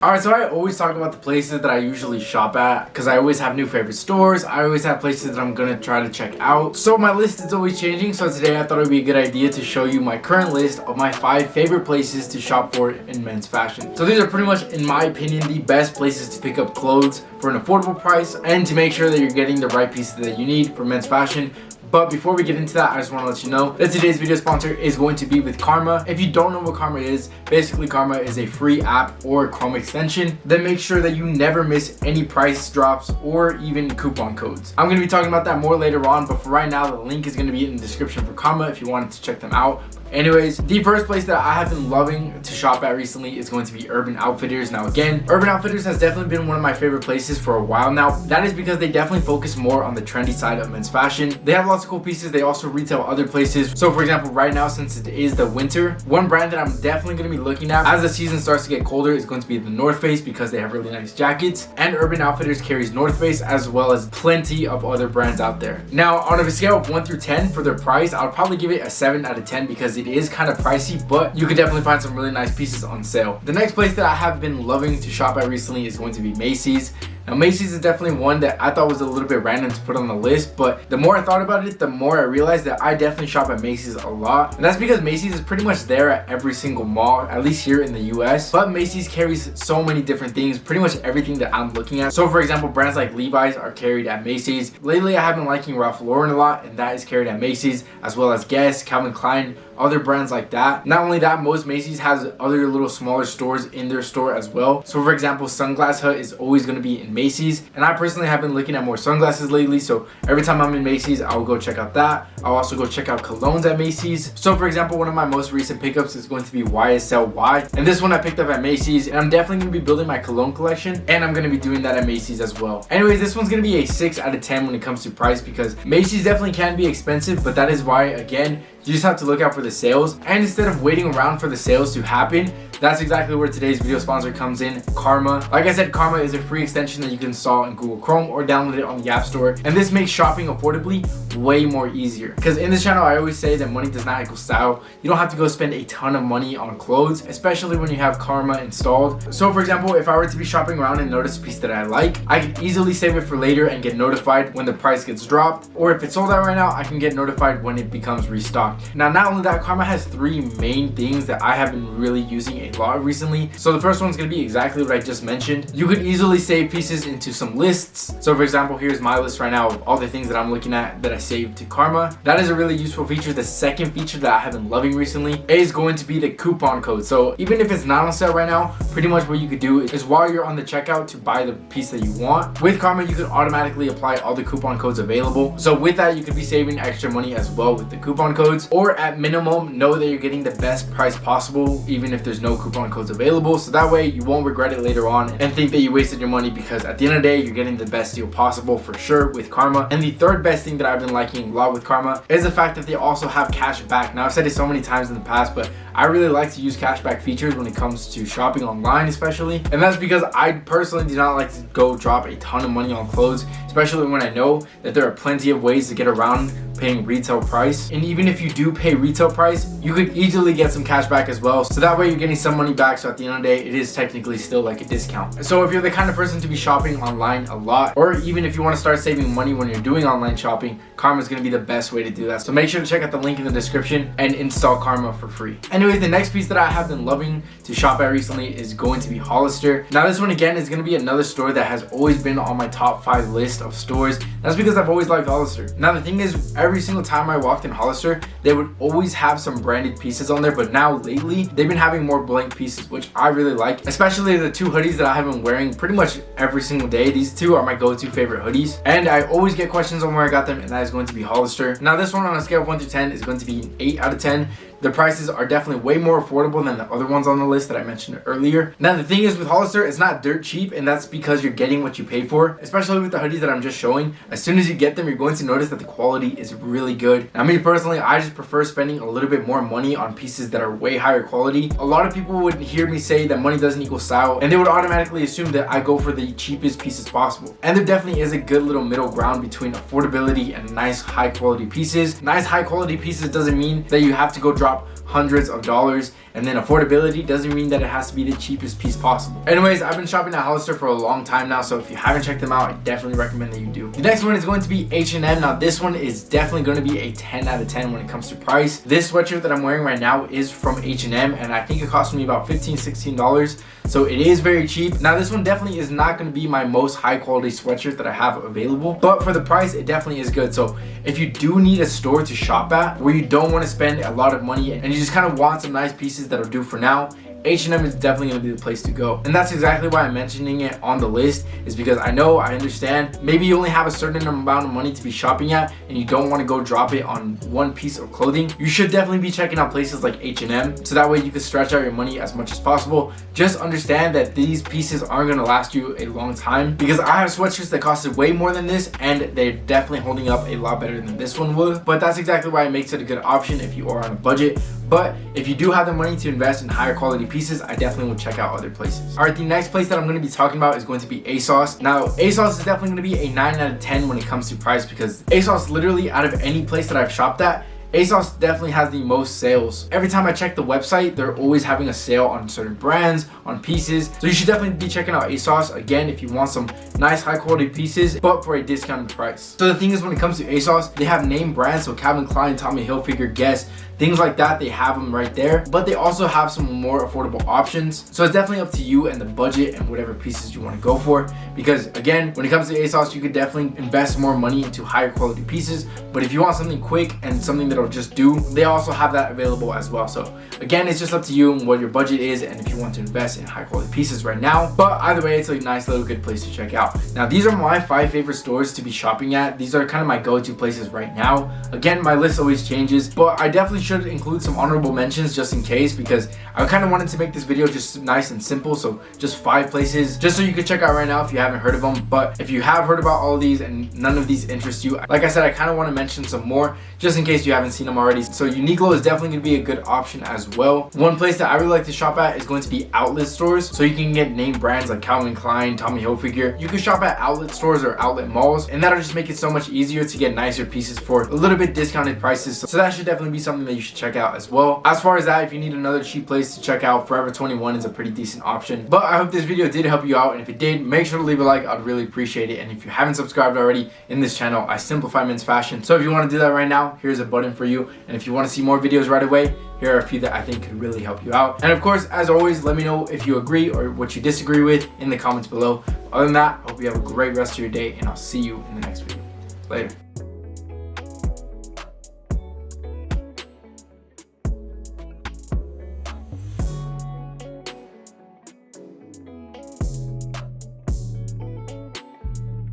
Alright, so I always talk about the places that I usually shop at because I always have new favorite stores. I always have places that I'm gonna try to check out. So my list is always changing. So today I thought it would be a good idea to show you my current list of my 5 favorite places to shop for in men's fashion. So these are pretty much, in my opinion, the best places to pick up clothes for an affordable price and to make sure that you're getting the right pieces that you need for men's fashion. But before we get into that, I just want to let you know that today's video sponsor is going to be with Karma. If you don't know what Karma is, basically Karma is a free app or Chrome extension that makes sure that you never miss any price drops or even coupon codes. I'm going to be talking about that more later on, but for right now, the link is going to be in the description for Karma if you wanted to check them out. Anyways, the first place that I have been loving to shop at recently is going to be Urban Outfitters. Now again, Urban Outfitters has definitely been one of my favorite places for a while now. That is because they definitely focus more on the trendy side of men's fashion. They have lots of cool pieces. They also retail other places. So for example, right now, since it is the winter, one brand that I'm definitely going to be looking at as the season starts to get colder is going to be the North Face because they have really nice jackets. And Urban Outfitters carries North Face as well as plenty of other brands out there. Now on a scale of 1 through 10 for their price, I would probably give it a 7 out of 10 because it is kind of pricey, but you could definitely find some really nice pieces on sale. The next place that I have been loving to shop at recently is going to be Macys. Now Macys is definitely one that I thought was a little bit random to put on the list, but the more I thought about it, the more I realized that I definitely shop at Macys a lot. And that's because Macys is pretty much there at every single mall, at least here in the US. But Macys carries so many different things, pretty much everything that I'm looking at. So for example, brands like Levi's are carried at Macys. Lately I have been liking Ralph Lauren a lot, and that is carried at Macys, as well as Guess, Calvin Klein, other brands like that. Not only that, most Macys has other little smaller stores in their store as well. So for example, Sunglass Hut is always going to be in Macys, and I personally have been looking at more sunglasses lately, so every time I'm in Macys I'll go check out that. I'll also go check out colognes at Macys. So for example, one of my most recent pickups is going to be YSL, and this one I picked up at Macys, and I'm definitely going to be building my cologne collection, and I'm going to be doing that at Macys as well. Anyways, this one's going to be a 6 out of 10 when it comes to price because Macys definitely can be expensive, but that is why, again, you just have to look out for the sales. And instead of waiting around for the sales to happen, that's exactly where today's video sponsor comes in, Karma. Like I said, Karma is a free extension that you can install in Google Chrome or download it on the App Store. And this makes shopping affordably way more easier. Because in this channel, I always say that money does not equal style. You don't have to go spend a ton of money on clothes, especially when you have Karma installed. So for example, if I were to be shopping around and notice a piece that I like, I can easily save it for later and get notified when the price gets dropped. Or if it's sold out right now, I can get notified when it becomes restocked. Now, not only that, Karma has 3 main things that I have been really using a lot recently. So the first one's going to be exactly what I just mentioned. You could easily save pieces into some lists. So for example, here's my list right now of all the things that I'm looking at that I saved to Karma. That is a really useful feature. The second feature that I have been loving recently is going to be the coupon code. So even if it's not on sale right now, pretty much what you could do is while you're on the checkout to buy the piece that you want, with Karma you could automatically apply all the coupon codes available. So with that, you could be saving extra money as well with the coupon codes, or at minimum know that you're getting the best price possible even if there's no coupon codes available, so that way you won't regret it later on and think that you wasted your money, because at the end of the day you're getting the best deal possible for sure with Karma. And the third best thing that I've been liking a lot with Karma is the fact that they also have cash back. Now I've said it so many times in the past, but I really like to use cashback features when it comes to shopping online especially, and that's because I personally do not like to go drop a ton of money on clothes, especially when I know that there are plenty of ways to get around paying retail price. And even if you do pay retail price, you could easily get some cash back as well, so that way you're getting some money back, so at the end of the day it is technically still like a discount. So if you're the kind of person to be shopping online a lot, or even if you want to start saving money when you're doing online shopping, Karma is going to be the best way to do that. So make sure to check out the link in the description and install Karma for free. Anyways, the next piece that I have been loving to shop at recently is going to be Hollister. Now this one again is going to be another store that has always been on my top 5 list of stores. That's because I've always liked Hollister. Now the thing is, every single time I walked in Hollister, they would always have some branded pieces on there, but now lately they've been having more blank pieces, which I really like, especially the 2 hoodies that I have been wearing pretty much every single day. These 2 are my go-to favorite hoodies, and I always get questions on where I got them, and that is going to be Hollister. Now this one on a scale of 1 to 10 is going to be an 8 out of 10. The prices are definitely way more affordable than the other ones on the list that I mentioned earlier. Now the thing is with Hollister, it's not dirt cheap, and that's because you're getting what you pay for, especially with the hoodies that I'm just showing. As soon as you get them, you're going to notice that the quality is really good. Now me personally, I just prefer spending a little bit more money on pieces that are way higher quality. A lot of people would hear me say that money doesn't equal style, and they would automatically assume that I go for the cheapest pieces possible. And there definitely is a good little middle ground between affordability and nice high quality pieces. Nice high quality pieces doesn't mean that you have to go drop hundreds of dollars And then affordability doesn't mean that it has to be the cheapest piece possible. Anyways, I've been shopping at Hollister for a long time now, so if you haven't checked them out, I definitely recommend that you do. The next one is going to be H&M. Now this one is definitely going to be a 10 out of 10 when it comes to price. This sweatshirt that I'm wearing right now is from H&M, and I think it cost me about $15-16, so it is very cheap. Now this one definitely is not going to be my most high quality sweatshirt that I have available, but for the price it definitely is good. So if you do need a store to shop at where you don't want to spend a lot of money and you just kind of want some nice pieces that'll do for now, H&M is definitely going to be the place to go. And that's exactly why I'm mentioning it on the list, is because I understand maybe you only have a certain amount of money to be shopping at and you don't want to go drop it on one piece of clothing. You should definitely be checking out places like H&M, so that way you can stretch out your money as much as possible. Just understand that these pieces aren't going to last you a long time, because I have sweatshirts that costed way more than this and they're definitely holding up a lot better than this one would. But that's exactly why it makes it a good option if you are on a budget. But if you do have the money to invest in higher quality pieces, I definitely will check out other places. All right, the next place that I'm going to be talking about is going to be ASOS. Now, ASOS is definitely going to be a 9 out of 10 when it comes to price, because ASOS, literally out of any place that I've shopped at, ASOS definitely has the most sales. Every time I check the website, they're always having a sale on certain brands, on pieces. So you should definitely be checking out ASOS, again, if you want some nice high quality pieces, but for a discounted price. So the thing is, when it comes to ASOS, they have name brands, so Calvin Klein, Tommy Hilfiger, Guess, things like that, they have them right there. But they also have some more affordable options. So it's definitely up to you and the budget and whatever pieces you want to go for. Because again, when it comes to ASOS, you could definitely invest more money into higher quality pieces. But if you want something quick and something that'll just do, they also have that available as well. So again, it's just up to you and what your budget is and if you want to invest in high quality pieces right now. But either way, it's a nice little good place to check out. Now, these are my 5 favorite stores to be shopping at. These are kind of my go-to places right now. Again, my list always changes, but I definitely should include some honorable mentions just in case, because I kind of wanted to make this video just nice and simple. So just 5 places just so you could check out right now if you haven't heard of them. But if you have heard about all of these and none of these interest you, like I said, I kind of want to mention some more just in case you haven't seen them already. So Uniqlo is definitely going to be a good option as well. One place that I really like to shop at is going to be outlet stores. So you can get name brands like Calvin Klein, Tommy Hilfiger. You can shop at outlet stores or outlet malls, and that'll just make it so much easier to get nicer pieces for a little bit discounted prices. So that should definitely be something that you should check out as well. As far as that, if you need another cheap place to check out, Forever 21 is a pretty decent option. But I hope this video did help you out, and if it did, make sure to leave a like. I'd really appreciate it. And if you haven't subscribed already in this channel, I simplify men's fashion. So if you want to do that right now, here's a button for you. And if you want to see more videos right away, here are a few that I think could really help you out. And of course, as always, let me know if you agree or what you disagree with in the comments below. Other than that, I hope you have a great rest of your day, and I'll see you in the next video. Later.